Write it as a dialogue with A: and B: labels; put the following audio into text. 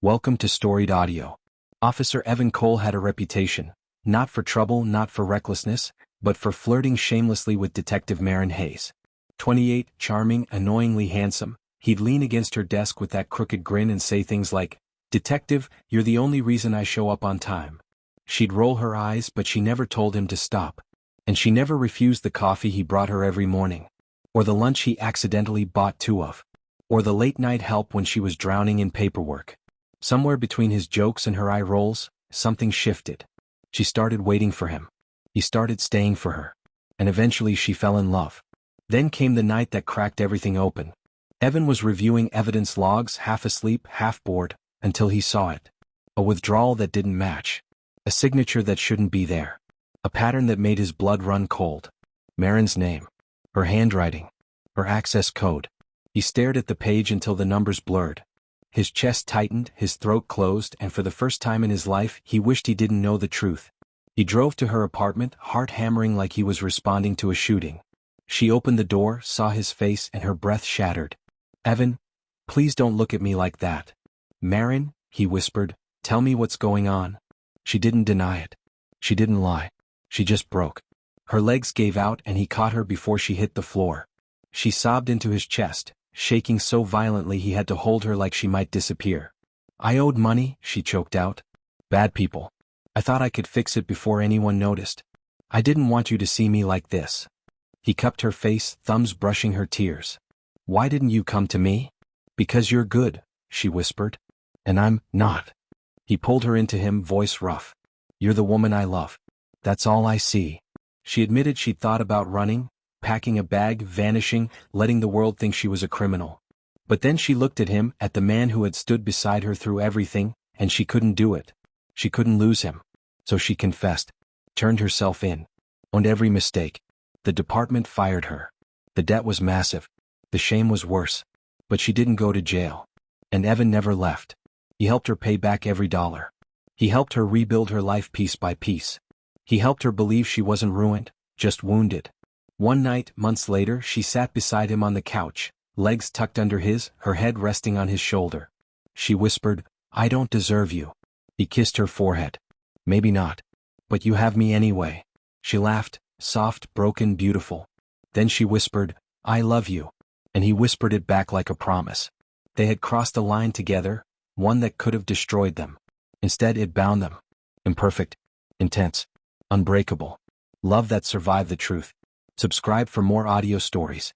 A: Welcome to Storied Audio. Officer Evan Cole had a reputation, not for trouble, not for recklessness, but for flirting shamelessly with Detective Maren Hayes. 28, charming, annoyingly handsome, he'd lean against her desk with that crooked grin and say things like, "Detective, you're the only reason I show up on time." She'd roll her eyes, but she never told him to stop. And she never refused the coffee he brought her every morning, or the lunch he accidentally bought two of, or the late-night help when she was drowning in paperwork. Somewhere between his jokes and her eye rolls, something shifted. She started waiting for him. He started staying for her. And eventually she fell in love. Then came the night that cracked everything open. Evan was reviewing evidence logs, half asleep, half bored, until he saw it. A withdrawal that didn't match. A signature that shouldn't be there. A pattern that made his blood run cold. Maren's name. Her handwriting. Her access code. He stared at the page until the numbers blurred. His chest tightened, his throat closed, and for the first time in his life, he wished he didn't know the truth. He drove to her apartment, heart hammering like he was responding to a shooting. She opened the door, saw his face, and her breath shattered. "Evan, please don't look at me like that." "Maren," he whispered, "tell me what's going on." She didn't deny it. She didn't lie. She just broke. Her legs gave out and he caught her before she hit the floor. She sobbed into his chest, shaking so violently he had to hold her like she might disappear. "I owed money," she choked out. "Bad people. I thought I could fix it before anyone noticed. I didn't want you to see me like this." He cupped her face, thumbs brushing her tears. "Why didn't you come to me?" "Because you're good," she whispered. "And I'm not." He pulled her into him, voice rough. "You're the woman I love. That's all I see." She admitted she'd thought about running, packing a bag, vanishing, letting the world think she was a criminal. But then she looked at him, at the man who had stood beside her through everything, and she couldn't do it. She couldn't lose him. So she confessed, turned herself in, owned every mistake. The department fired her. The debt was massive. The shame was worse. But she didn't go to jail. And Evan never left. He helped her pay back every dollar. He helped her rebuild her life piece by piece. He helped her believe she wasn't ruined, just wounded. One night, months later, she sat beside him on the couch, legs tucked under his, her head resting on his shoulder. She whispered, "I don't deserve you." He kissed her forehead. "Maybe not. But you have me anyway." She laughed, soft, broken, beautiful. Then she whispered, "I love you." And he whispered it back like a promise. They had crossed a line together, one that could have destroyed them. Instead, it bound them. Imperfect, intense, unbreakable. Love that survived the truth. Subscribe for more audio stories.